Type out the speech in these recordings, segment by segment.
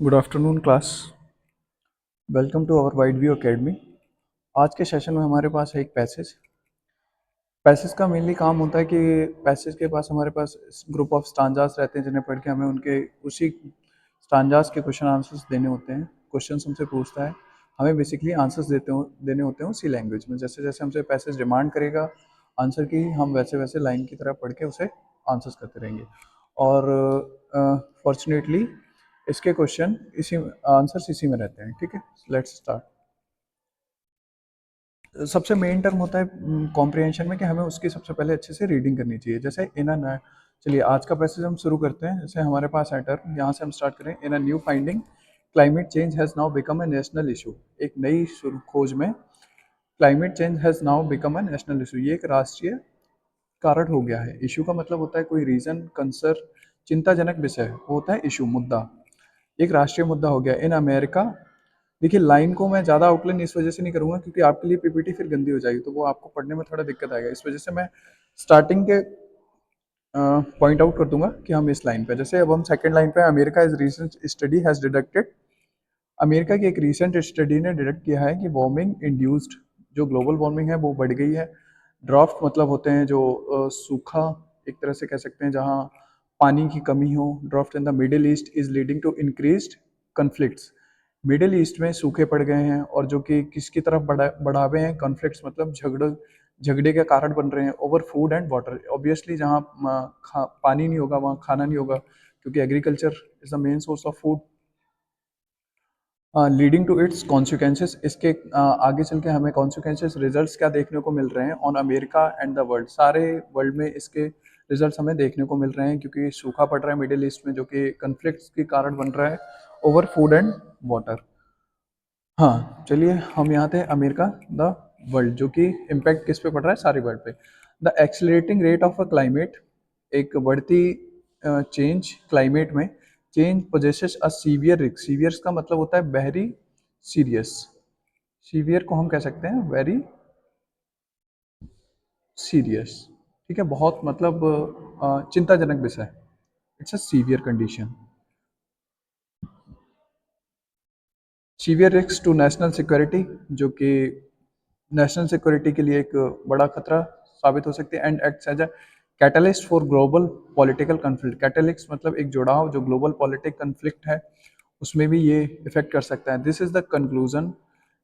Good afternoon class. Welcome to our Wide View Academy. आज के session में हमारे पास है एक पैसेज का मेनली काम होता है कि पैसेज के पास हमारे पास ग्रुप ऑफ स्टांजास रहते हैं जिन्हें पढ़ के हमें उनके उसी स्टांजास के क्वेश्चन आंसर्स देने होते हैं। क्वेश्चन हमसे पूछता है, हमें बेसिकली आंसर्स देने होते हैं उसी लैंग्वेज में। जैसे जैसे हमसे पैसेज डिमांड करेगा आंसर की, हम वैसे वैसे लाइन की तरह पढ़ के उसे आंसर्स करते रहेंगे। और फॉर्चुनेटली इसके क्वेश्चन इसी आंसर्स इसी में रहते हैं। ठीक है, लेट्स स्टार्ट। सबसे मेन टर्म होता है कॉम्प्रिहेंशन में कि हमें उसकी सबसे पहले अच्छे से रीडिंग करनी चाहिए। जैसे इन अ चलिए आज का पैसेज हम शुरू करते हैं। जैसे हमारे पास है टर्म, यहाँ से हम स्टार्ट करें। In a new finding climate change has now become a national issue. एक नई खोज में climate change has now become a national issue, ये एक राष्ट्रीय कारण हो गया है। इशू का मतलब होता है कोई रीजन, कंसर्न, चिंताजनक विषय, वो होता है इशू, मुद्दा। एक राष्ट्रीय मुद्दा हो गया इन अमेरिका। देखिए लाइन को मैं ज़्यादा आउटलाइन इस वजह से नहीं करूँगा क्योंकि आपके लिए पीपीटी फिर गंदी हो जाएगी, तो वो आपको पढ़ने में थोड़ा दिक्कत आएगा। इस वजह से मैं स्टार्टिंग के पॉइंट आउट कर दूंगा कि हम इस लाइन पे, जैसे अब हम सेकंड लाइन पे, America is recent study has deducted. America की एक रीसेंट स्टडी ने डिडक्ट किया है कि वार्मिंग इंड्यूस्ड, जो ग्लोबल वार्मिंग है वो बढ़ गई है। ड्राफ्ट मतलब होते हैं जो सूखा, एक तरह से कह सकते हैं जहाँ पानी की कमी हो। Drought in the Middle East is leading to increased conflicts. Middle East में सूखे पड़ गए हैं और जो कि किसकी तरफ बढ़ावे हैं, कॉन्फ्लिक्ट्स मतलब झगड़े के कारण बन रहे हैं over food and water. Obviously जहाँ पानी नहीं होगा वहाँ खाना नहीं होगा, क्योंकि agriculture is the main source of food. Leading to its consequences, इसके आगे चल के हमें कॉन्सिक्वेंसेस, रिजल्ट्स क्या देखने को मिल रहे हैं on America and the world. सारे वर्ल्ड में इसके रिजल्ट्स हमें देखने को मिल रहे हैं क्योंकि सूखा पड़ रहा है मिडिल ईस्ट में, जो कि कन्फ्लिक्ट्स के कारण बन रहा है ओवर फूड एंड वाटर। हाँ चलिए हम यहाँ थे अमेरिका, द वर्ल्ड, जो कि इम्पैक्ट किस पे पड़ रहा है, सारे वर्ल्ड पे। The accelerating rate of a climate, एक बढ़ती चेंज क्लाइमेट में, change possesses a severe risk. सीवियर्स का मतलब होता है वेरी सीरियस। सीवियर को हम कह सकते हैं वेरी सीरियस। ठीक है, बहुत मतलब चिंताजनक विषय। It's a severe condition, severe risk to national security, जो कि नेशनल सिक्योरिटी के लिए एक बड़ा खतरा साबित हो सकती है। And acts as a catalyst for global political conflict. Catalyst मतलब एक जुड़ाव, जो ग्लोबल पॉलिटिक कन्फ्लिक्ट है उसमें भी ये इफेक्ट कर सकता है। दिस इज द कंक्लूजन,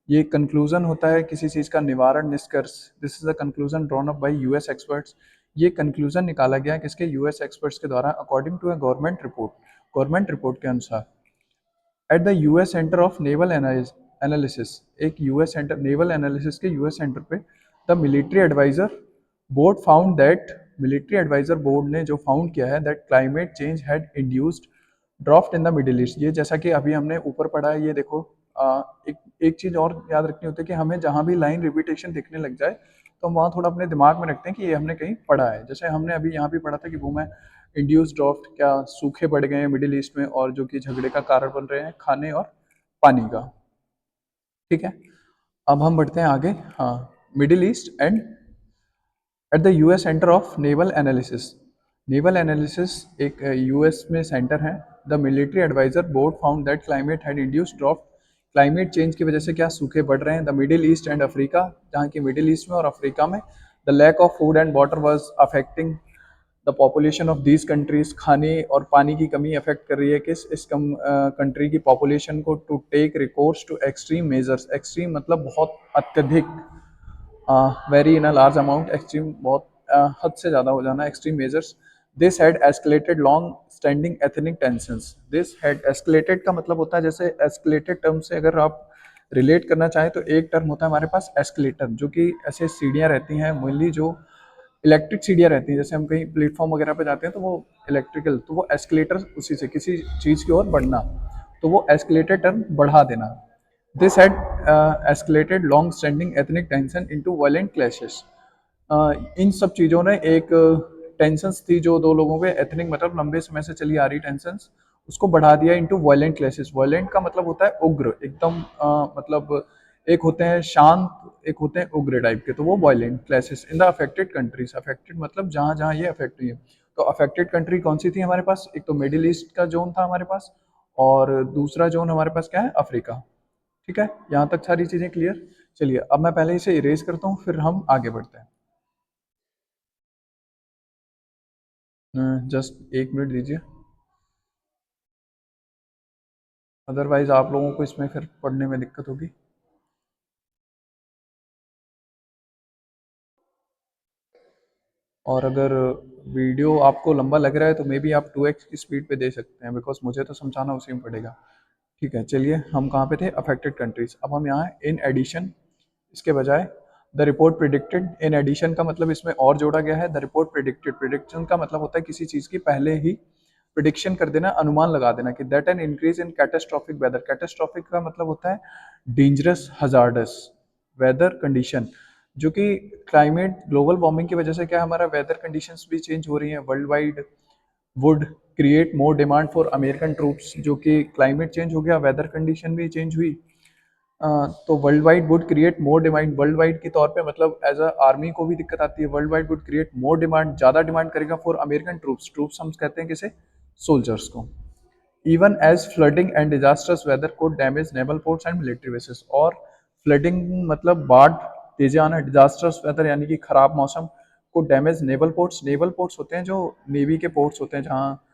ये कंक्लूजन होता है किसी चीज़ का निवारण, निष्कर्ष। This is the conclusion drawn up by US experts. ये कंक्लूजन निकाला गया किसके, यूएस एक्सपर्ट्स के द्वारा, according to a government report. Government report के अनुसार at the US Center of Naval analysis, एक यूएस सेंटर, नेवल एनालिसिस के यूएस सेंटर पे, the military advisor board found that, military advisor board ने जो found किया है that climate change had induced draft in the Middle east. ये जैसा कि अभी हमने ऊपर पढ़ा है, ये देखो एक एक चीज़ और याद रखनी होती है कि हमें जहाँ भी लाइन रिपीटेशन दिखने लग जाए तो हम वहाँ थोड़ा अपने दिमाग में रखते हैं कि ये हमने कहीं पढ़ा है। जैसे हमने अभी यहाँ भी पढ़ा था कि वो में इंड्यूस ड्राफ्ट, क्या सूखे पड़ गए हैं मिडिल ईस्ट में और जो कि झगड़े का कारण बन रहे हैं खाने और पानी का। ठीक है, अब हम बढ़ते हैं आगे। हाँ, Middle East and at the US Center of Naval Analysis. Naval analysis एक यूएस में सेंटर है। The military advisor board found that climate had induced drought, climate change की वजह से क्या सूखे बढ़ रहे हैं। The Middle East and Africa, जहाँ की मिडिल ईस्ट में और अफ्रीका में, the lack of food and water was affecting the population of these countries. खाने और पानी की कमी अफेक्ट कर रही है किस, इस कंट्री की पॉपुलेशन को, to take recourse to extreme measures. Extreme मतलब बहुत अत्यधिक, very in a large amount, extreme बहुत हद से ज़्यादा हो जाना, extreme measures. This had escalated long standing ethnic tensions. This had escalated का मतलब होता है, जैसे एस्केलेटेड टर्म से अगर आप रिलेट करना चाहें तो एक टर्म होता है हमारे पास एस्केलेटर, जो कि ऐसे सीढ़ियाँ रहती हैं मेनली, जो इलेक्ट्रिक सीढ़ियाँ रहती हैं। जैसे हम कहीं प्लेटफॉर्म वगैरह पे जाते हैं तो वो इलेक्ट्रिकल, तो वो एस्केलेटर उसी से किसी चीज़ की ओर बढ़ना, तो वो एस्केलेटर टर्म बढ़ा देना। This had escalated long-standing ethnic tension into violent clashes. इन सब चीज़ों ने एक टेंशंस थी जो दो लोगों के एथनिक, मतलब लंबे समय से चली आ रही टेंशंस, उसको बढ़ा दिया इनटू वायलेंट क्लैशेस। वायलेंट का मतलब होता है उग्र, एकदम मतलब एक होते हैं शांत, एक होते हैं उग्र टाइप के, तो वो violent clashes in the affected countries. Affected मतलब जहाँ जहाँ ये अफेक्ट हुई है। तो अफेक्टेड कंट्री कौन सी थी हमारे पास, एक तो मिडिल ईस्ट का जोन था हमारे पास, और दूसरा जोन हमारे पास क्या है, अफ्रीका। ठीक है, यहाँ तक सारी चीज़ें क्लियर। चलिए अब मैं पहले इसे इरेज करता हूँ, फिर हम आगे बढ़ते हैं। जस्ट 1 मिनट दीजिए, अदरवाइज आप लोगों को इसमें फिर पढ़ने में दिक्कत होगी। और अगर वीडियो आपको लंबा लग रहा है तो मे बी आप 2x की स्पीड पे दे सकते हैं, बिकॉज मुझे तो समझाना उसी में पड़ेगा। ठीक है, चलिए हम कहाँ पे थे, अफेक्टेड कंट्रीज। अब हम यहाँ इन एडिशन, इसके बजाय the report predicted. In addition का मतलब इसमें और जोड़ा गया है, द रिपोर्ट प्रिडिक्टेड। प्रिडिक्शन का मतलब होता है किसी चीज़ की पहले ही प्रिडिक्शन कर देना, अनुमान लगा देना कि that an increase in catastrophic weather. Catastrophic का मतलब होता है डेंजरस हजार्डस वेदर कंडीशन, जो कि क्लाइमेट ग्लोबल वार्मिंग की वजह से क्या हमारा वेदर कंडीशंस भी चेंज हो रही हैं world wide, would create more demand for American troops. जो कि क्लाइमेट चेंज हो गया, वेदर कंडीशन भी चेंज हुई, तो world wide would create more demand. World wide के तौर पे मतलब एज अ आर्मी को भी दिक्कत आती है। Worldwide would create more demand, ज़्यादा डिमांड करेगा फॉर अमेरिकन ट्रूप्स। ट्रूप्स हम कहते हैं किसे, सोल्जर्स को। Even as flooding and disasters weather को damage naval ports and military bases. और फ्लडिंग मतलब बाढ़, तेजी आना, डिजास्टर्स वेदर यानी कि खराब मौसम को damage naval ports. Naval ports होते हैं जो नेवी के पोर्ट्स होते हैं, जहाँ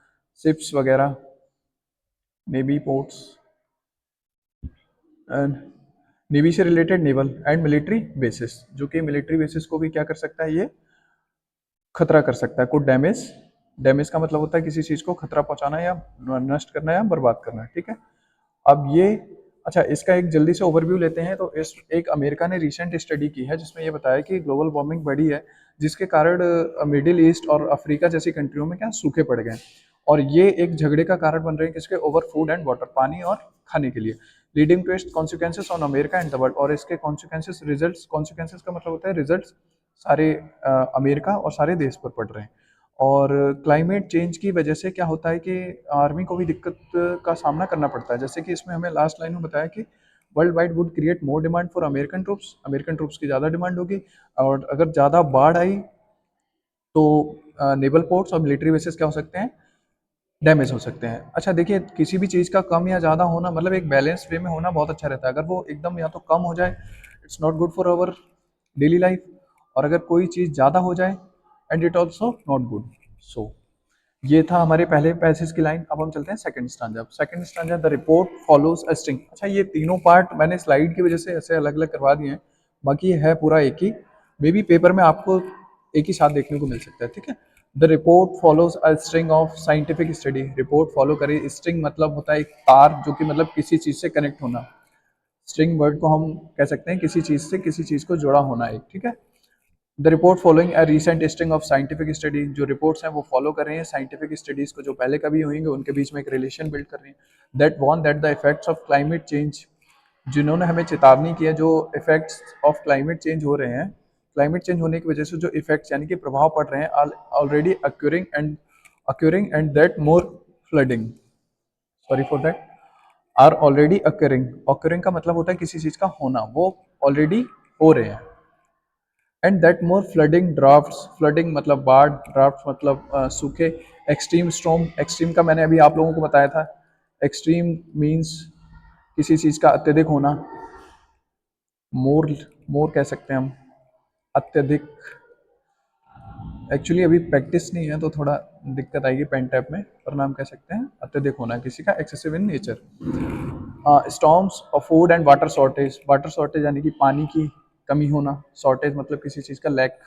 शिप्स वगैरह, नेवी पोर्ट्स, नेवी से related naval and military basis, जो कि मिलिट्री बेसिस को भी क्या कर सकता है, ये खतरा कर सकता है। कुछ डैमेज, डैमेज का मतलब होता है किसी चीज़ को खतरा पहुंचाना या नष्ट करना या बर्बाद करना। ठीक है, अब ये, अच्छा इसका एक जल्दी से ओवरव्यू लेते हैं। तो इस एक अमेरिका ने रिसेंट स्टडी की है जिसमें ये बताया कि ग्लोबल वार्मिंग बढ़ी है, जिसके कारण मिडिल ईस्ट और अफ्रीका जैसी कंट्रियों में क्या सूखे पड़ गए। और ये एक झगड़े का कारण बन रहे हैं किसके, ओवर फूड एंड वाटर, पानी और खाने के लिए। Leading to its consequences on America and the world. और इसके कॉन्सिक्वेंसेस, रिजल्ट्स, कॉन्सिक्वेंसेस का मतलब होता है रिजल्ट्स, सारे अमेरिका और सारे देश पर पड़ रहे हैं। और क्लाइमेट चेंज की वजह से क्या होता है कि आर्मी को भी दिक्कत का सामना करना पड़ता है। जैसे कि इसमें हमें लास्ट लाइन में बताया कि world wide would create more demand for American troops. American troops की ज़्यादा डिमांड होगी, और अगर ज़्यादा बाढ़ आई तो नेवल पोर्ट्स और मिलिट्री बेसिस क्या हो सकते हैं, डैमेज हो सकते हैं। अच्छा देखिए, किसी भी चीज़ का कम या ज़्यादा होना मतलब एक बैलेंस वे में होना बहुत अच्छा रहता है। अगर वो एकदम या तो कम हो जाए, it's not good for our daily life. और अगर कोई चीज़ ज़्यादा हो जाए, and it also not good. So ये था हमारे पहले पैसेज की लाइन। अब हम चलते हैं second stanza. Second stanza, the report follows a string. अच्छा ये तीनों पार्ट मैंने स्लाइड की वजह से ऐसे अलग अलग करवा दिए हैं, बाकी ये है पूरा एक ही। मे बी पेपर में आपको एक ही साथ देखने को मिल सकता है। ठीक है, the report follows a string of scientific study. Report follow करे, स्ट्रिंग मतलब होता है एक तार, जो कि मतलब किसी चीज़ से कनेक्ट होना। स्ट्रिंग वर्ड को हम कह सकते हैं किसी चीज़ से किसी चीज़ को जुड़ा होना एक। ठीक है, the report following a recent string of scientific study. जो रिपोर्ट्स हैं वो फॉलो कर रहे हैं साइंटिफिक स्टडीज को, जो पहले कभी होंगे उनके बीच में एक रिलेशन बिल्ड कर रही हैं। That won that the effects of climate change, जिन्होंने हमें चेतावनी की है जो इफेक्ट्स ऑफ क्लाइमेट चेंज हो रहे हैं, क्लाइमेट चेंज होने की वजह से जो इफेक्ट्स यानी कि प्रभाव पड़ रहे हैं, already occurring and that more flooding, sorry for that, are already occurring. Occurring का मतलब होता है किसी चीज़ का होना, वो ऑलरेडी हो रहे हैं। And that more flooding drafts, flooding मतलब बाढ़, ड्राफ्ट मतलब सूखे। एक्सट्रीम स्टॉर्म, एक्सट्रीम का मैंने अभी आप लोगों को बताया था। एक्सट्रीम मीन्स किसी चीज़ का अत्यधिक होना। मोर, मोर कह सकते हैं हम, अत्यधिक। एक्चुअली अभी प्रैक्टिस नहीं है तो थोड़ा दिक्कत आएगी पेन टैप में, वरना हम कह सकते हैं अत्यधिक होना किसी का, एक्सेसिव इन नेचर। स्टॉर्म्स और food and water shortage. Water shortage यानी कि पानी की कमी होना, शॉर्टेज मतलब किसी चीज़ का lack.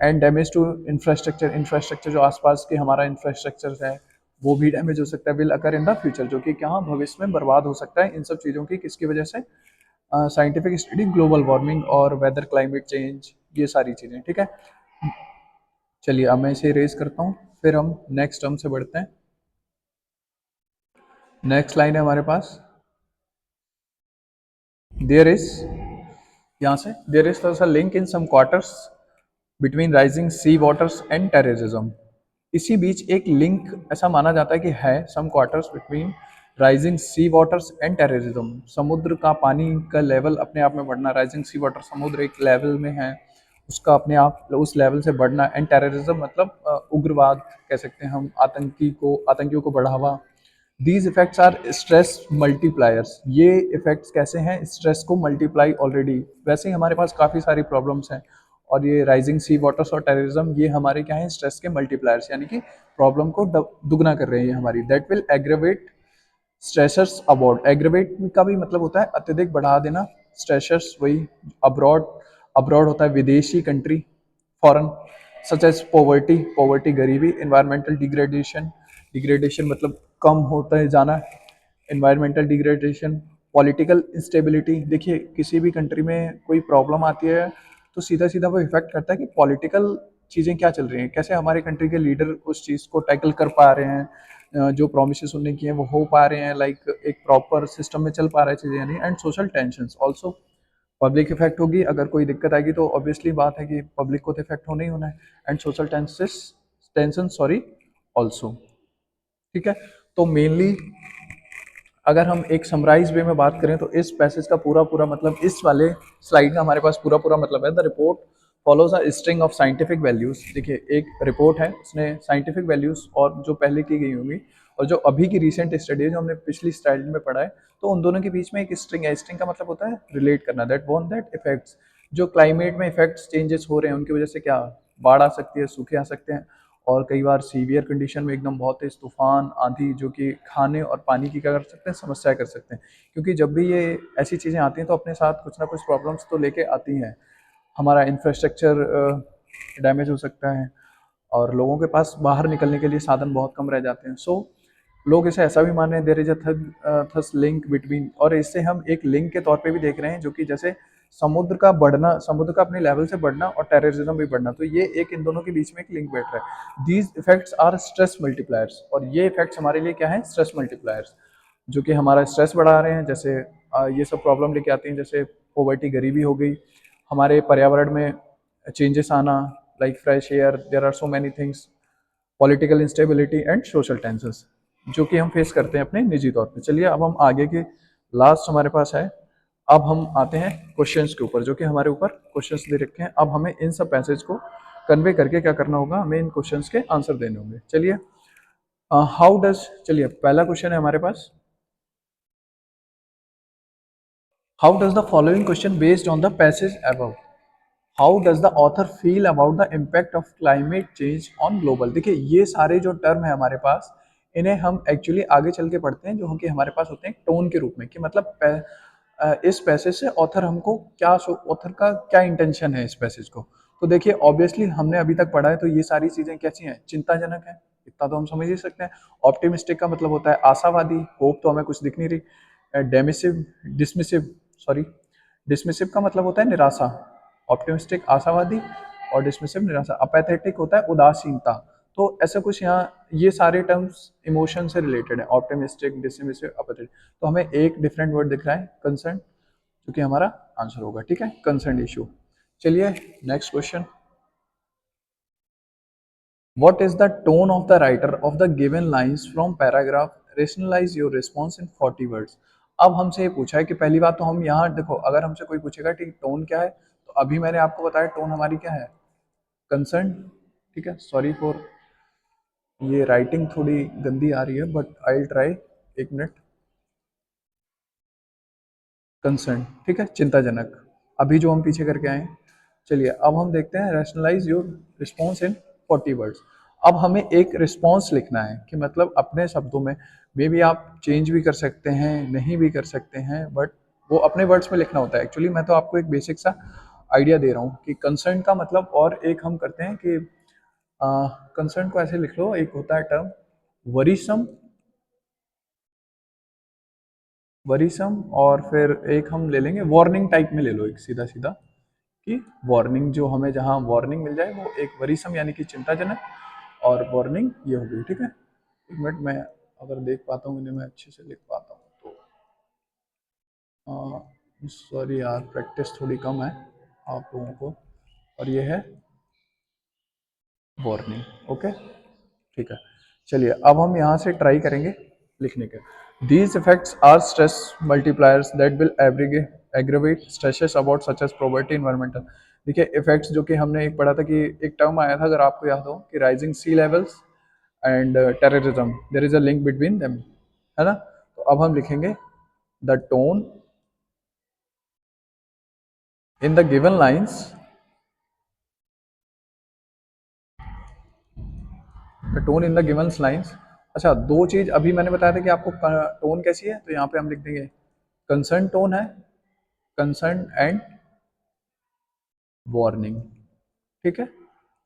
And damage to infrastructure, infrastructure जो आसपास के हमारा इंफ्रास्ट्रक्चर है वो भी डैमेज हो सकता है, will occur in the future, जो कि क्या भविष्य में बर्बाद हो सकता है इन सब चीज़ों की, किसकी वजह से, साइंटिफिक स्टडी, ग्लोबल वार्मिंग और वेदर क्लाइमेट चेंज, ये सारी चीज़ें। ठीक है, चलिए अब मैं इसे रेज करता हूँ, फिर हम नेक्स्ट टर्म से बढ़ते हैं। नेक्स्ट लाइन है हमारे पास, देयर इज, यहाँ से, there is a link in some quarters between rising sea waters and terrorism. इसी बीच एक लिंक ऐसा माना जाता है कि है, some quarters between rising sea waters and terrorism. समुद्र का पानी का लेवल अपने आप में बढ़ना, राइजिंग सी वाटर समुद्र एक लेवल में है, उसका अपने आप उस लेवल से बढ़ना। एंड टेररिज्म मतलब उग्रवाद कह सकते हैं हम, आतंकियों को बढ़ावा these effects are stress multipliers. ये इफेक्ट्स कैसे हैं? स्ट्रेस को मल्टीप्लाई ऑलरेडी, वैसे ही हमारे पास काफ़ी सारी प्रॉब्लम्स हैं, और ये राइजिंग सी वाटर्स और टेररिज्म ये हमारे क्या हैं? स्ट्रेस के मल्टीप्लायर्स, यानी कि प्रॉब्लम को दुगना कर रहे हैं ये हमारी। That will aggravate stressors aboard. Aggravate का भी मतलब होता है अत्यधिक बढ़ा देना, स्ट्रेसर्स वही अब्रॉड, अब्रॉड होता है विदेशी, country, foreign, such as poverty, poverty गरीबी, इन्वायरमेंटल डिग्रेडेशन, डिग्रेडेशन मतलब कम होता है जाना, इन्वायरमेंटल डिग्रेडेशन, पॉलिटिकल इंस्टेबिलिटी। देखिए किसी भी कंट्री में कोई प्रॉब्लम आती है तो सीधा सीधा वो इफेक्ट करता है कि पॉलिटिकल चीज़ें क्या चल रही हैं, कैसे हमारे कंट्री के लीडर उस चीज़ को टैकल कर पा रहे हैं, जो प्रोमिस उन्होंने किए हैं वो हो पा रहे हैं, लाइक एक प्रॉपर सिस्टम में चल पा रहा है चीज़ें, यानी and social tension also. Public effect होगी, अगर कोई दिक्कत आएगी तो ऑब्वियसली बात है कि पब्लिक को तो इफेक्ट होना ही होना है, and social tension sorry also. ठीक है, तो मेनली अगर हम एक समराइज वे में बात करें तो इस पैसेज का पूरा पूरा मतलब, इस वाले स्लाइड का हमारे पास पूरा पूरा मतलब है, the report follows a string of scientific values. देखिए एक रिपोर्ट है, उसने साइंटिफिक वैल्यूज और जो पहले की गई होंगी और जो अभी की रिसेंट स्टडी है जो हमने पिछली स्लाइड में पढ़ा है, तो उन दोनों के बीच में एक स्ट्रिंग है। स्ट्रिंग का मतलब होता है रिलेट करना, दैट वन दैट इफेक्ट्स, जो क्लाइमेट में इफेक्ट्स चेंजेस हो रहे हैं उनकी वजह से क्या बाढ़ आ सकती है, सूखे आ सकते हैं, और कई बार सीवियर कंडीशन में एकदम बहुत तेज तूफान आंधी जो कि खाने और पानी की क्या कर सकते हैं, समस्या कर सकते हैं। क्योंकि जब भी ये ऐसी चीज़ें आती हैं तो अपने साथ कुछ ना कुछ प्रॉब्लम्स तो लेके आती हैं। हमारा इंफ्रास्ट्रक्चर डैमेज हो सकता है, और लोगों के पास बाहर निकलने के लिए साधन बहुत कम रह जाते हैं। सो लोग इसे ऐसा भी मान रहे हैं there is a thus link between, और इससे हम एक लिंक के तौर पे भी देख रहे हैं, जो कि जैसे समुद्र का बढ़ना, समुद्र का अपने लेवल से बढ़ना और टेररिज्म भी बढ़ना, तो ये एक इन दोनों के बीच में एक लिंक बैठ रहा है। These effects are stress multipliers, और ये इफेक्ट्स हमारे लिए क्या है? स्ट्रेस मल्टीप्लायर्स, जो कि हमारा स्ट्रेस बढ़ा रहे हैं। जैसे ये सब प्रॉब्लम लेके आती हैं, जैसे पॉवर्टी, गरीबी हो गई, हमारे पर्यावरण में चेंजेस आना, like fresh air, there are so many things, political instability and social tensions, जो कि हम फेस करते हैं अपने निजी तौर पे। चलिए अब हम आगे के लास्ट हमारे पास है, अब हम आते हैं क्वेश्चंस के ऊपर, जो कि हमारे ऊपर क्वेश्चंस दे रखे हैं। अब हमें इन सब पैसेज को कन्वे करके क्या करना होगा, हमें इन क्वेश्चंस के आंसर देने होंगे। चलिए हाउ डज, चलिए पहला क्वेश्चन है हमारे पास, how does the following question based on the passage above, how does the author feel about the impact of climate change on global. देखिए ये सारे जो टर्म है हमारे पास, इन्हें हम एक्चुअली आगे चल के पढ़ते हैं, जो हम कि हमारे पास होते हैं टोन के रूप में, कि मतलब इस पैसेज से ऑथर हमको क्या, ऑथर का क्या इंटेंशन है इस पैसेज को। तो देखिए ऑब्वियसली हमने अभी तक पढ़ा है तो ये सारी चीज़ें कैसी हैं? चिंताजनक है, इतना तो हम समझ ही सकते हैं। ऑप्टिमिस्टिक का मतलब होता है आशावादी, होप तो हमें कुछ दिख नहीं रही। डेमिसिव, डिसमिसिव, सॉरी, डिसमिसिव का मतलब होता है निराशा, ऑप्टिमिस्टिक आशावादी, और डिसमिसिव निराशा। अपैथेटिक होता है उदासीनता। तो ऐसा कुछ यहाँ ये सारे टर्म्स इमोशन से रिलेटेड है, ऑप्टिमिस्टिक, डिसमिसिव, अपैथेटिक। तो हमें एक डिफरेंट वर्ड दिख रहा है, कंसर्न, जो कि हमारा आंसर होगा। ठीक है, कंसर्न इशू। चलिए next question, what is the tone of the writer of the given lines from paragraph, rationalize your response in 40 words। अब हमसे ये पूछा है कि पहली बात तो हम यहाँ देखो, अगर हमसे कोई पूछेगा कि टोन क्या है, तो अभी मैंने आपको बताया टोन हमारी क्या है, कंसर्न। ठीक है, सॉरी फॉर ये राइटिंग थोड़ी गंदी आ रही है, बट आई विल ट्राई, एक मिनट, कंसर्न। ठीक है, चिंताजनक, अभी जो हम पीछे करके आए हैं। चलिए अब हम देखते हैं, rationalize your response in 40 words. अब हमें एक रिस्पॉन्स लिखना है, कि मतलब अपने शब्दों में, मे बी आप चेंज भी कर सकते हैं, नहीं भी कर सकते हैं, बट वो अपने वर्ड्स में लिखना होता है। एक्चुअली मैं तो आपको एक बेसिक सा आइडिया दे रहा हूँ कि कंसर्न का मतलब, और एक हम करते हैं कि कंसर्न को ऐसे लिख लो, एक होता है टर्म वरीसम, वरीसम, और फिर एक हम ले लेंगे वार्निंग टाइप में ले लो, एक सीधा सीधा, कि वार्निंग जो हमें जहाँ वार्निंग मिल जाए वो एक वरीसम यानी कि चिंताजनक, और वार्निंग ये हो गई। ठीक है, एक मिनट, मैं अगर देख पाता हूँ इन्हें मैं अच्छे से लिख पाता हूँ तो, सॉरी यार प्रैक्टिस थोड़ी कम है आप लोगों को, और ये है वार्निंग। ओके, ठीक है। चलिए अब हम यहाँ से ट्राई करेंगे लिखने के, these effects are stress multipliers that will aggravate stresses about such as poverty, environmental. देखिए इफेक्ट्स, जो कि हमने एक पढ़ा था कि एक टर्म आया था, अगर आपको याद हो, कि rising sea levels and terrorism, there is a link between them. है ना। तो अब हम लिखेंगे the tone in the given lines, the tone in the given lines. अच्छा, दो चीज अभी मैंने बताया था कि आपको टोन कैसी है, तो यहाँ पे हम लिख देंगे कंसर्न टोन है, कंसर्न एंड वार्निंग। ठीक है,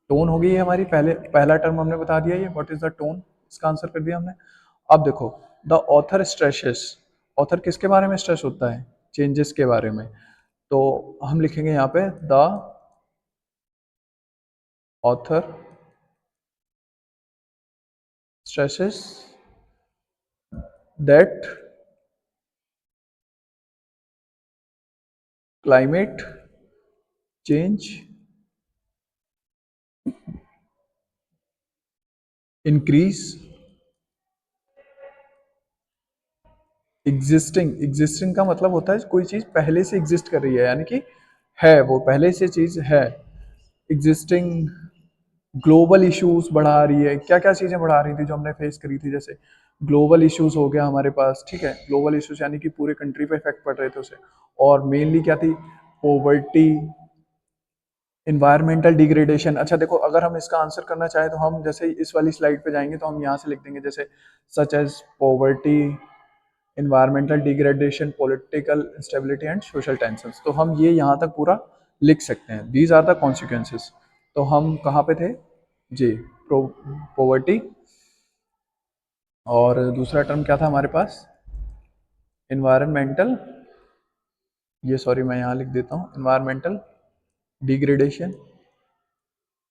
टोन हो गई है हमारी, पहले पहला टर्म हमने बता दिया ये व्हाट इज द टोन, इसका आंसर कर दिया हमने। अब देखो द ऑथर स्ट्रेसेस, ऑथर किसके बारे में स्ट्रेस होता है, चेंजेस के बारे में। तो हम लिखेंगे यहाँ पे the author stresses that climate change increase existing, existing का मतलब होता है कोई चीज पहले से एग्जिस्ट कर रही है, यानी कि है, वो पहले से चीज है। एग्जिस्टिंग ग्लोबल इश्यूज बढ़ा रही है, क्या क्या चीजें बढ़ा रही थी जो हमने फेस करी थी, जैसे ग्लोबल इश्यूज हो गया हमारे पास। ठीक है, ग्लोबल इश्यूज यानी कि पूरे कंट्री पे इफेक्ट पड़ रहे थे उसे, और मेनली क्या थी, पोवर्टी, इन्वायरमेंटल डिग्रेडेशन। अच्छा देखो, अगर हम इसका आंसर करना चाहें तो हम जैसे इस वाली स्लाइड पे जाएंगे तो हम यहाँ से लिख देंगे जैसे such as poverty, environmental degradation, political instability and social tensions. तो हम ये यहाँ तक पूरा लिख सकते हैं, दीज आर द कॉन्सिक्वेंसेस। तो हम कहाँ पे थे जी, पोवर्टी, और दूसरा टर्म क्या था हमारे पास, इन्वायरमेंटल, ये सॉरी मैं यहाँ लिख देता हूँ, इन्वायरमेंटल डिग्रेडेशन।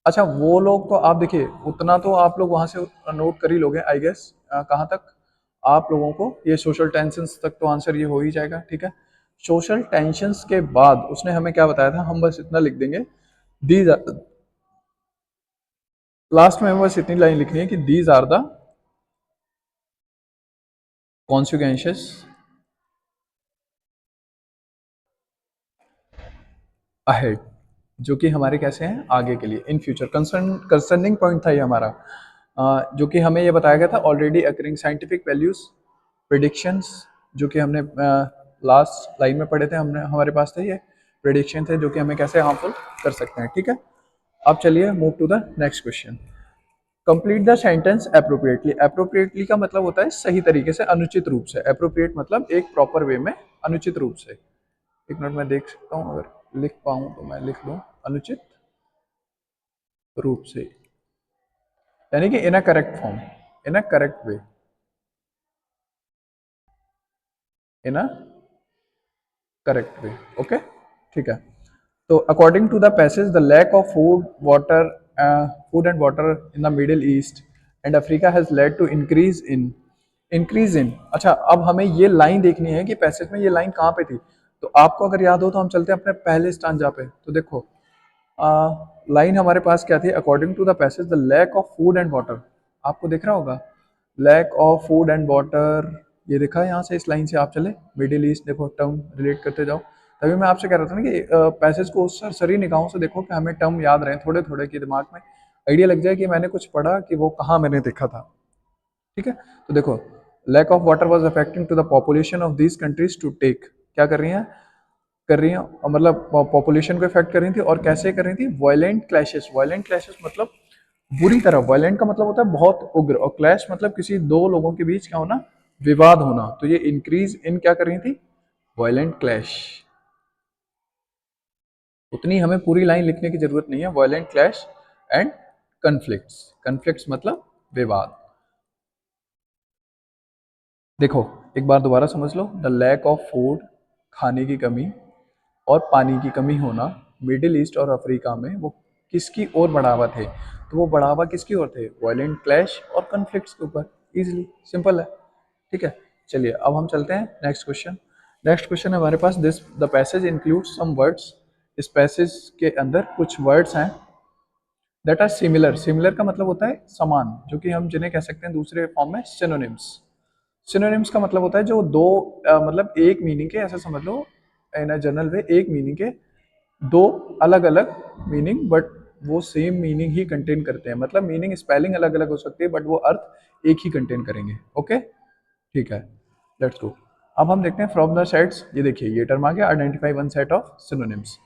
अच्छा वो लोग तो आप देखिए उतना तो आप लोग वहाँ से नोट कर ही लोगे आई गेस, कहाँ तक आप लोगों को ये सोशल टेंशंस तक तो आंसर ये हो ही जाएगा। ठीक है, सोशल टेंशंस के बाद उसने हमें क्या बताया था, हम बस इतना लिख देंगे, दीज, लास्ट में हमें बस इतनी लाइन लिखनी है कि these are the consequences ahead, जो कि हमारे कैसे हैं आगे के लिए, इन फ्यूचर, कंसर्निंग पॉइंट था ये हमारा, जो कि हमें ये बताया गया था already occurring scientific values, predictions, जो कि हमने लास्ट लाइन में पढ़े थे, हमने हमारे पास थे ये प्रिडिक्शन थे जो कि हमें कैसे हार्मफुल कर सकते हैं। ठीक है, अब चलिए move to the next question. Complete the sentence appropriately. Appropriately का मतलब होता है सही तरीके से, अनुचित रूप से। अप्रोप्रिएट मतलब एक प्रॉपर वे में, अनुचित रूप से। एक मिनट में देख सकता हूँ, अगर लिख पाऊँ तो मैं लिख लूँ, अनुचित रूप से, यानी कि in a correct form, in a correct way, in a correct way. Okay, ठीक है। तो according to the passage the lack of food water, food and water in the Middle East and Africa has led to increase in. अच्छा अब हमें ये line देखनी है कि पैसेज में ये लाइन कहाँ पे थी। तो आपको अगर याद हो तो हम चलते हैं अपने पहले स्टांजा पे। तो देखो लाइन हमारे पास क्या थी, according to the passage the lack of food and water, आपको दिख रहा होगा lack of food and water, ये देखा है यहाँ से, इस लाइन से आप चले मिडिल ईस्ट, देखो टर्म रिलेट करते जाओ। तभी मैं आपसे कह रहा था ना कि पैसेज को सरसरी निगाहों से देखो कि हमें टर्म याद रहे, थोड़े थोड़े के दिमाग में आइडिया लग जाए कि मैंने कुछ पढ़ा कि वो कहाँ मैंने देखा था। ठीक है, तो देखो lack of water was affecting to the population of these countries to take, क्या कर रही हैं मतलब पॉपुलेशन को इफेक्ट कर रही थी, और कैसे कर रही थी, वायलेंट क्लैशेस। वायलेंट क्लैशेस मतलब बुरी तरह, वायलेंट का मतलब होता है बहुत उग्र, और क्लैश मतलब किसी दो लोगों के बीच क्या होना, विवाद होना। तो ये इंक्रीज इन क्या कर रही थी, वायलेंट क्लैश। उतनी हमें पूरी लाइन लिखने की जरूरत नहीं है, violent clash and conflicts, conflicts मतलब विवाद। देखो एक बार दोबारा समझ लो, द लैक ऑफ फूड, खाने की कमी और पानी की कमी होना मिडिल ईस्ट और अफ्रीका में, वो किसकी ओर बढ़ावा थे, तो वो बढ़ावा किसकी ओर थे, वायलेंट क्लैश और कन्फ्लिक्ट्स के ऊपर। इजीली सिंपल है। ठीक है, चलिए अब हम चलते हैं नेक्स्ट क्वेश्चन। नेक्स्ट क्वेश्चन है हमारे पास, this the passage include some words, इस पैसेज के अंदर कुछ वर्ड्स हैं दैट आर सिमिलर। सिमिलर का मतलब होता है समान, जो कि हम जिन्हें कह सकते हैं दूसरे फॉर्म में सिनोनिम्स। सिनोनिम्स का मतलब होता है जो दो मतलब एक मीनिंग के, ऐसा समझ लो इन अ जनरल वे, एक मीनिंग के दो अलग अलग मीनिंग, बट वो सेम मीनिंग ही कंटेन करते हैं। मतलब मीनिंग स्पेलिंग अलग अलग हो सकती है बट वो अर्थ एक ही कंटेन करेंगे। ओके, ठीक है, लेट्स गो। अब हम देखते हैं फ्रॉम द सेट्स, ये देखिए ये टर्म आ गया, identify one set of synonyms.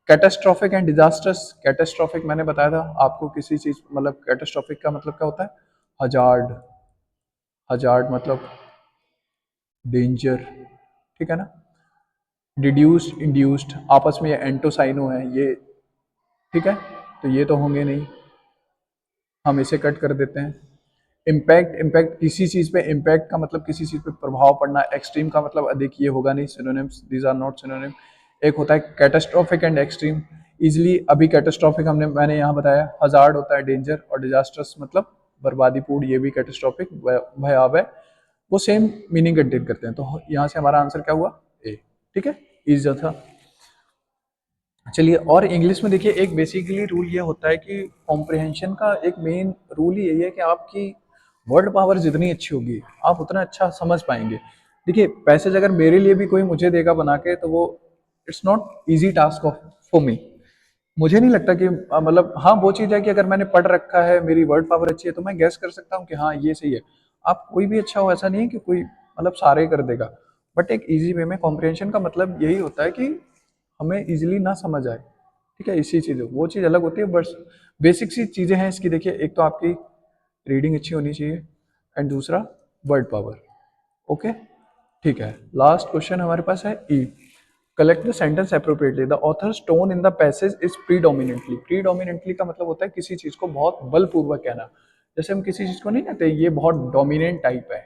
Catastrophic and disasters. Catastrophic मैंने बताया था आपको, किसी चीज मतलब कैटास्ट्रॉफिक का मतलब क्या होता है, हजार्ड। हजार्ड मतलब डेंजर, ठीक है ना। डिड्यूस्ड, इंड्यूस्ड, आपस में ये एंटोसाइनो है ये, ठीक है, तो ये तो होंगे नहीं, हम इसे कट कर देते हैं। इम्पैक्ट, इम्पैक्ट किसी चीज़ पे, इम्पैक्ट का मतलब किसी चीज़ पे प्रभाव पड़ना। एक्सट्रीम का मतलब अधिक, ये होगा नहीं, synonyms, these are not synonym. एक होता है कैटास्ट्रॉफिक एंड एक्सट्रीम, इजिली। अभी कैटास्ट्रॉफिक मैंने यहाँ बताया, हजार्ड होता है डेंजर, और डिजास्टर्स मतलब बर्बादीपूर्ण, ये भी कैटास्ट्रॉफिक, भयावह, वो सेम मीनिंग कंटेन करते हैं। तो यहाँ से हमारा आंसर क्या हुआ, ए, ठीक है, इजी था। चलिए, और इंग्लिश में देखिए एक बेसिकली रूल ये होता है कि कॉम्प्रिहेंशन का एक मेन रूल यही है कि आपकी वर्ड पावर जितनी अच्छी होगी आप उतना अच्छा समझ पाएंगे। देखिए पैसेज अगर मेरे लिए भी कोई मुझे देगा बना के, तो वो it's not easy task of for me. मुझे नहीं लगता कि मतलब हाँ वो चीज़ है कि अगर मैंने पढ़ रखा है, मेरी वर्ड पावर अच्छी है, तो मैं गैस कर सकता हूँ कि हाँ ये सही है। आप कोई भी अच्छा हो, ऐसा नहीं है कि कोई मतलब सारे कर देगा, बट एक इजी वे में कॉम्प्रिहेंशन का मतलब यही होता है कि हमें इजीली ना समझ आए, ठीक है, इसी चीज़ वो चीज़ अलग होती है। बस बेसिक सी चीज़ें हैं इसकी। देखिए एक तो आपकी रीडिंग अच्छी होनी चाहिए, एंड दूसरा वर्ड पावर, ओके, ठीक है। लास्ट क्वेश्चन हमारे पास है E. Collect the sentence appropriately, the author's tone in the passage is predominantly. Predominantly का मतलब होता है किसी चीज को बहुत बलपूर्वक कहना। जैसे हम किसी चीज को नहीं कहते ये बहुत डोमिनेंट टाइप है,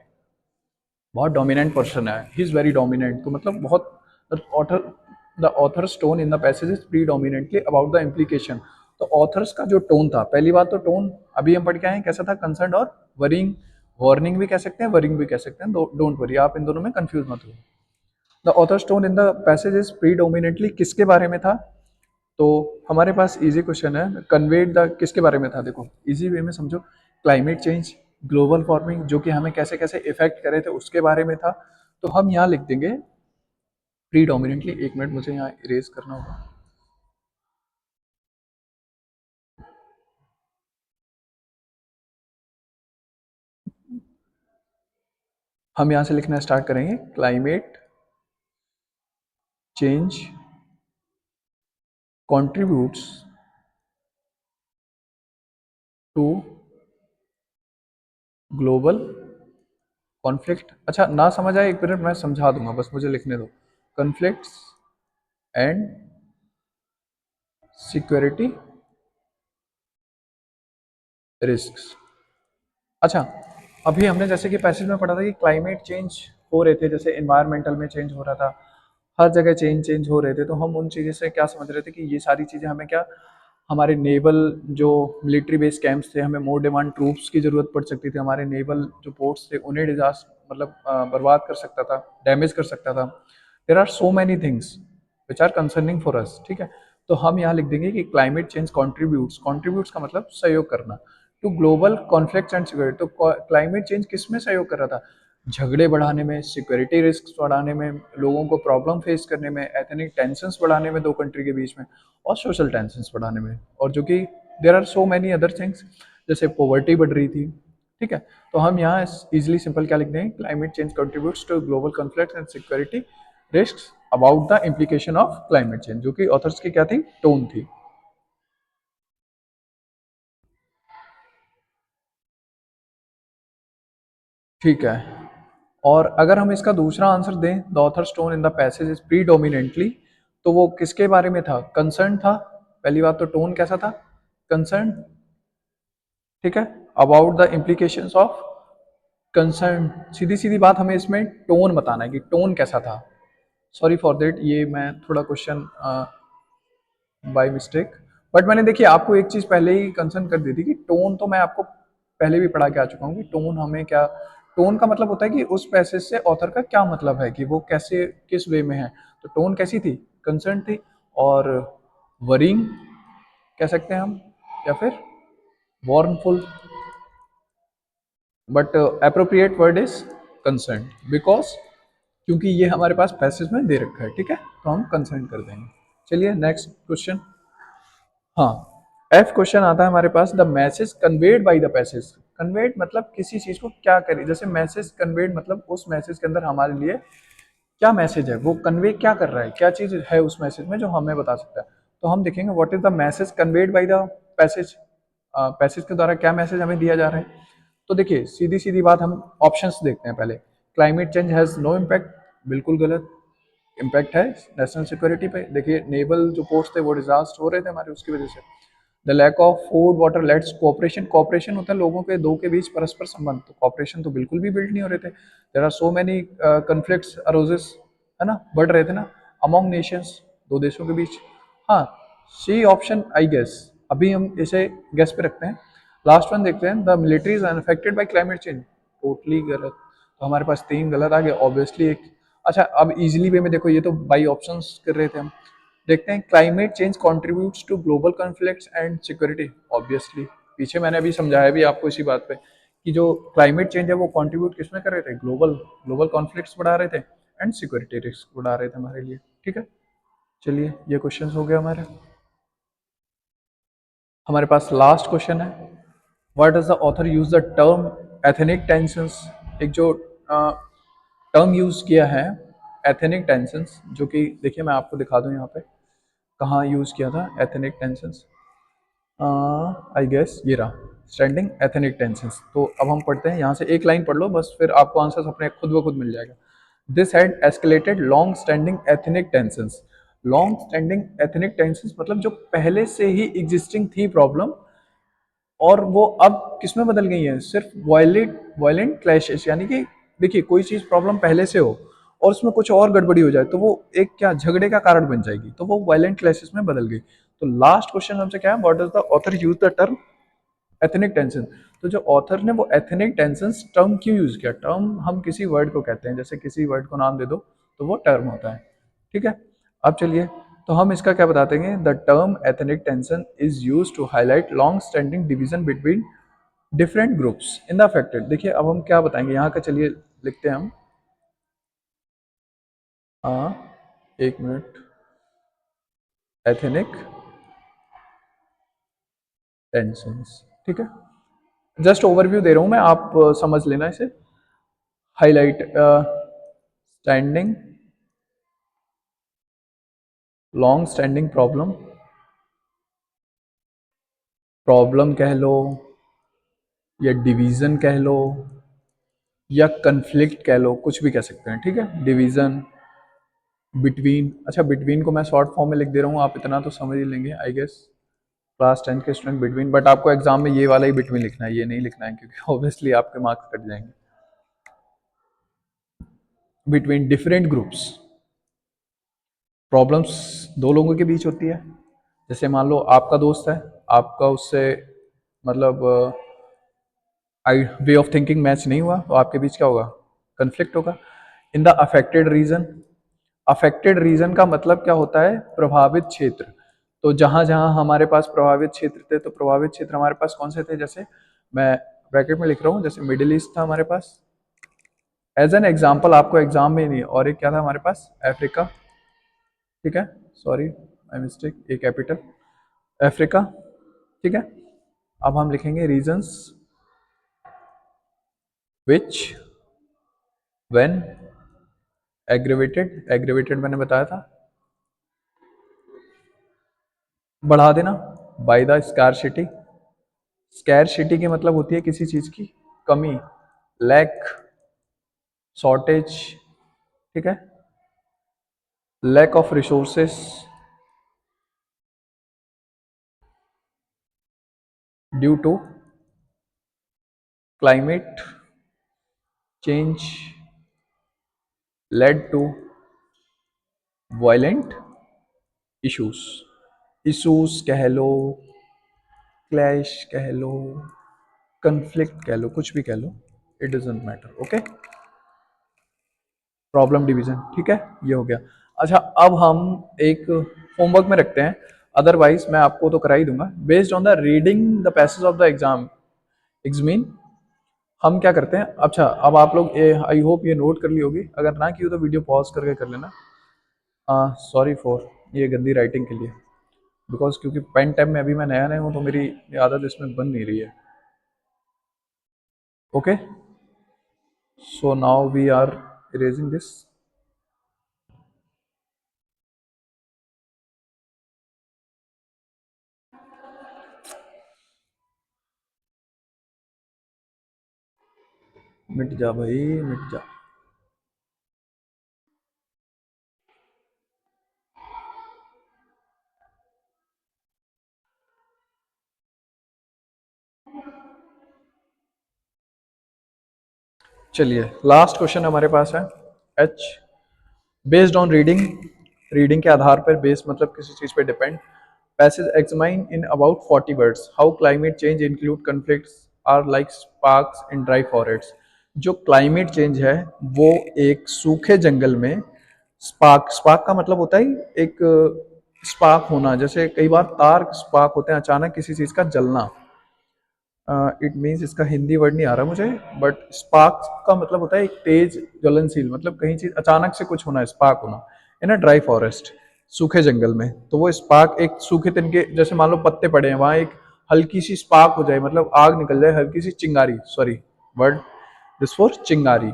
बहुत डोमिनेंट पर्सन है, ही इज वेरी डोमिनेंट, तो मतलब बहुत, author, the author's tone in the passage is predominantly about the implication. तो ऑथर्स का जो टोन था, पहली बात तो टोन अभी हम पढ़ के आए हैं कैसा था, कंसर्न और वरिंग। वार्निंग भी कह सकते हैं, वरिंग भी कह सकते हैं, डोंट वरी, आप इन दोनों में कंफ्यूज मत हो। The author's tone in the passage is predominantly किसके बारे में था, तो हमारे पास इजी क्वेश्चन है, कन्वेड द किसके बारे में था, देखो इजी वे में समझो, क्लाइमेट चेंज, ग्लोबल वार्मिंग, जो कि हमें कैसे कैसे इफेक्ट करे थे उसके बारे में था। तो हम यहाँ लिख देंगे प्रीडोमिनेटली। एक मिनट मुझे यहाँ इरेज करना होगा। हम यहाँ से लिखना स्टार्ट करेंगे, climate change contributes to global conflict. अच्छा ना समझ आए, एक मिनट मैं समझा दूंगा, बस मुझे लिखने दो। Conflicts and security risks. अच्छा, अभी हमने जैसे कि पैसेज में पढ़ा था कि क्लाइमेट चेंज हो रहे थे, जैसे इन्वायरमेंटल में चेंज हो रहा था, हर जगह चेंज चेंज हो रहे थे, तो हम उन चीज़ों से क्या समझ रहे थे कि ये सारी चीज़ें हमें क्या, हमारे नेवल जो मिलिट्री बेस कैंप्स थे, हमें मोर डिमांड ट्रूप्स की ज़रूरत पड़ सकती थी, हमारे नेवल जो पोर्ट्स थे उन्हें डिजास्टर मतलब बर्बाद कर सकता था, डैमेज कर सकता था। There are so many things which are concerning for us, ठीक है। तो हम यहाँ लिख देंगे कि क्लाइमेट चेंज कॉन्ट्रीब्यूट्स, कॉन्ट्रीब्यूट्स का मतलब सहयोग करना, to global conflicts and security. तो क्लाइमेट चेंज किस में सहयोग कर रहा था, झगड़े बढ़ाने में, सिक्योरिटी रिस्क बढ़ाने में, लोगों को प्रॉब्लम फेस करने में, एथनिक टेंशंस बढ़ाने में दो कंट्री के बीच में, और सोशल टेंशंस बढ़ाने में, और जो कि there are so many other things, जैसे पॉवर्टी बढ़ रही थी, ठीक है। तो हम यहाँ इजिली सिंपल क्या लिख देंगे, climate change contributes to global conflict and security risk about the implication of climate change, जो कि ऑथर्स की क्या थी, टोन थी। ठीक है, और अगर हम इसका दूसरा आंसर दें, the author stone in the passage is predominantly, तो वो किसके बारे में था, कंसर्न था। पहली बात तो टोन कैसा था, कंसर्न, ठीक है, about the implications of concern. सीधी सीधी बात, हमें इसमें टोन बताना है कि टोन कैसा था। सॉरी फॉर देट, ये मैं थोड़ा क्वेश्चन बाय मिस्टेक, बट मैंने देखिए आपको एक चीज पहले ही कंसर्न कर दी थी कि टोन तो मैं आपको पहले भी पढ़ा के आ चुका हूँ कि टोन हमें क्या, टोन का मतलब होता है कि उस पैसेज से ऑथर का क्या मतलब है, कि वो कैसे किस वे में है। तो टोन कैसी थी, कंसर्न थी, और वरिंग कह सकते हैं हम, या फिर warnful, but appropriate word is concern, because क्योंकि ये हमारे पास पैसेज में दे रखा है, ठीक है, तो हम कंसर्न कर देंगे। चलिए नेक्स्ट क्वेश्चन। हाँ, एफ क्वेश्चन आता है हमारे पास, the message conveyed by the passage. Conveyed मतलब किसी चीज़ को क्या करे, जैसे मैसेज कन्वेड मतलब उस मैसेज के अंदर हमारे लिए क्या मैसेज है, वो कन्वे क्या कर रहा है, क्या चीज़ है उस मैसेज में जो हमें बता सकता है। तो हम देखेंगे what is the message conveyed by the passage, passage के द्वारा क्या मैसेज हमें दिया जा रहा है। तो देखिए सीधी सीधी बात, हम ऑप्शंस देखते हैं पहले। Climate change has no impact, बिल्कुल गलत। इम्पैक्ट है नेशनल सिक्योरिटी पे, देखिए नेवल जो पोस्ट थे वो डिजास्ट हो रहे थे हमारे उसकी वजह से। The lack of food water let's cooperation, cooperation होता है लोगों के दो के बीच परस्पर संबंध, तो कोऑपरेशन तो बिल्कुल भी बिल्ड नहीं हो रहे थे। There are so many conflicts arises, है ना, बढ़ रहे थे ना अमोंग नेशंस, दो देशों के बीच। हाँ, सी ऑप्शन आई गेस, अभी हम इसे गेस पे रखते हैं। लास्ट वन देखते हैं, the military is unaffected bye climate change, totally गलत। तो हमारे पास तीन गलत आ गए ऑब्वियसली एक। अच्छा अब इजीली वे में देखो, ये तो बाई ऑप्शंस कर रहे थे हम। देखते हैं climate change contributes to global conflicts and security, obviously पीछे मैंने अभी समझाया भी आपको इसी बात पे कि जो क्लाइमेट चेंज है वो कंट्रीब्यूट किसमें कर रहे थे, ग्लोबल ग्लोबल कॉन्फ्लिक्ट्स बढ़ा रहे थे एंड सिक्योरिटी रिस्क बढ़ा रहे थे हमारे लिए। ठीक है, चलिए ये क्वेश्चंस हो गए हमारे। हमारे पास लास्ट क्वेश्चन है, what does the author use the term ethnic tensions. एक जो टर्म यूज किया है एथनिक टेंशंस, जो कि देखिए मैं आपको दिखा दूं यहाँ पे कहाँ यूज किया था एथनिक टेंशंस। आई गेस ये रहा, स्टैंडिंग एथनिक टेंशंस। तो अब हम पढ़ते हैं यहाँ से, एक लाइन पढ़ लो बस, फिर आपको आंसर अपने खुद ब खुद मिल जाएगा। This had escalated long standing ethnic tensions. Long standing ethnic tensions मतलब जो पहले से ही एग्जिस्टिंग थी प्रॉब्लम, और वो अब किसमें बदल गई है, सिर्फ वायलेंट वायलेंट क्लैशेस, यानी कि देखिए कोई चीज़ प्रॉब्लम पहले से हो और उसमें कुछ और गड़बड़ी हो जाए तो वो एक क्या झगड़े का कारण बन जाएगी, तो वो वायलेंट क्लैशेस में बदल गई। तो लास्ट क्वेश्चन हमसे क्या है, what does the author use the term ethnic tension. तो जो ऑथर ने वो एथनिक टेंशन टर्म क्यों यूज किया, टर्म हम किसी वर्ड को कहते हैं, जैसे किसी वर्ड को नाम दे दो तो वो टर्म होता है। ठीक है, अब चलिए तो हम इसका क्या बताते हैं, the term ethnic tension is use to highlight long standing division between different groups in the affected. देखिए अब हम क्या बताएंगे यहाँ का, चलिए लिखते हैं हम। एक मिनट, एथनिक टेंशंस, ठीक है, जस्ट ओवरव्यू दे रहा हूँ मैं, आप समझ लेना इसे। Highlight standing long standing problem, problem कह लो या डिवीजन कह लो या कन्फ्लिक्ट कह लो, कुछ भी कह सकते हैं। ठीक है, डिवीजन बिटवीन, अच्छा बिटवीन को मैं शॉर्ट फॉर्म में लिख दे रहा हूँ, आप इतना तो समझ ही लेंगे आई गेस, क्लास 10 के स्टूडेंट बिटवीन। बट आपको एग्जाम में ये वाला ही बिटवीन लिखना है, ये नहीं लिखना है क्योंकि ऑब्वियसली आपके मार्क्स कट जाएंगे। बिटवीन डिफरेंट ग्रुप्स, प्रॉब्लम्स दो लोगों के बीच होती है। जैसे मान लो आपका दोस्त है, आपका उससे मतलब I way of thinking match नहीं हुआ, तो आपके बीच क्या होगा, कन्फ्लिक्ट होगा। In the affected region, affected region का मतलब क्या होता है, प्रभावित क्षेत्र। तो जहां जहां हमारे पास प्रभावित क्षेत्र थे, तो प्रभावित क्षेत्र हमारे पास कौन से थे, जैसे मैं ब्रैकेट में लिख रहा हूँ, जैसे मिडिल ईस्ट था हमारे पास एज एन एग्जाम्पल, आपको एग्जाम में ही नहीं, और एक क्या था हमारे पास, अफ्रीका। ठीक है, सॉरी माई मिस्टेक, ये कैपिटल अफ्रीका। ठीक है, अब हम लिखेंगे reasons which when aggravated, aggravated मैंने बताया था, बढ़ा देना, बाय द स्कारसिटी। स्कैरसिटी की मतलब होती है किसी चीज की कमी, लैक, शॉर्टेज। ठीक है, lack of resources due to climate change led to violent issues, issues कह लो, क्लैश कह लो, कन्फ्लिक्ट कह लो, कुछ भी कह लो, it doesn't matter. Okay, problem division. ठीक है, ये हो गया। अच्छा अब हम एक होमवर्क में रखते हैं, अदरवाइज मैं आपको तो करा ही दूंगा, based on the reading the passage of the exam examine. हम क्या करते हैं, अच्छा अब आप लोग आई होप ये नोट कर ली होगी, अगर ना की हो तो वीडियो पॉज करके कर लेना। सॉरी फॉर ये गंदी राइटिंग के लिए, बिकॉज क्योंकि पेन टैब में अभी मैं नया नया हूँ तो मेरी ये आदत इसमें बन नहीं रही है। Okay, so now we are erasing this. मिट जा भाई, मिट जा। चलिए, लास्ट क्वेश्चन हमारे पास है। H, based on reading, reading के आधार पर, बेस मतलब किसी चीज़ पे depend, passage examine in about 40 words how climate change include conflicts are like sparks in dry forest. जो क्लाइमेट चेंज है वो एक सूखे जंगल में स्पार्क, स्पार्क का मतलब होता है एक स्पार्क होना, जैसे कई बार तार स्पार्क होते हैं, अचानक किसी चीज़ का जलना। इट मीन्स, इसका हिंदी वर्ड नहीं आ रहा मुझे, बट स्पार्क का मतलब होता है एक तेज ज्वलनशील, मतलब कहीं चीज अचानक से कुछ होना, स्पार्क होना इन अ ड्राई फॉरेस्ट, सूखे जंगल में। तो वो स्पार्क एक सूखे तिनके, जैसे मान लो पत्ते पड़े हैं वहां, एक हल्की सी स्पार्क हो जाए, मतलब आग निकल जाए, हल्की सी चिंगारी, सॉरी वर्ड दिस फॉर चिंगारी।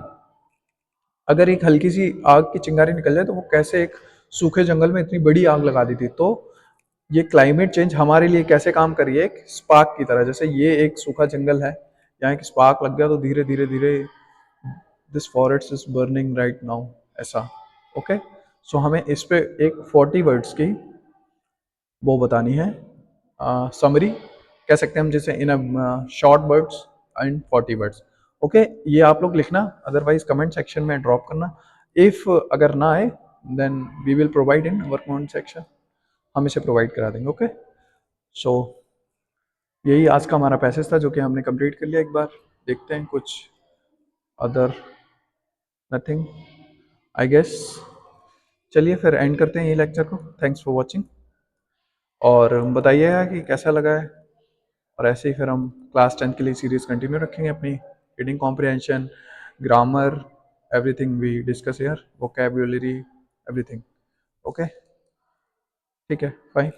अगर एक हल्की सी आग की चिंगारी निकल जाए तो वो कैसे एक सूखे जंगल में इतनी बड़ी आग लगा दी थी। तो ये क्लाइमेट चेंज हमारे लिए कैसे काम कर रही है, एक स्पार्क की तरह। जैसे ये एक सूखा जंगल है, यहाँ एक स्पार्क लग गया तो धीरे धीरे धीरे this forest is burning right now, ऐसा। ओके, सो हमें इस पे एक 40 वर्ड्स की वो बतानी है, समरी कह सकते हैं हम, जैसे in short words and 40 words. Okay, ये आप लोग लिखना, अदरवाइज कमेंट सेक्शन में ड्रॉप करना। इफ अगर ना आए then we will provide in our comment section, हम इसे प्रोवाइड करा देंगे। ओके, सो यही आज का हमारा पैसेज था जो कि हमने कंप्लीट कर लिया। एक बार देखते हैं कुछ अदर, नथिंग आई गेस। चलिए फिर एंड करते हैं ये लेक्चर को। थैंक्स फॉर वॉचिंग, और बताइएगा कि कैसा लगा है। और ऐसे ही फिर हम क्लास 10 के लिए सीरीज कंटिन्यू रखेंगे अपनी, reading comprehension, grammar, everything we discuss here, vocabulary, everything. Okay, ठीक है, बाय।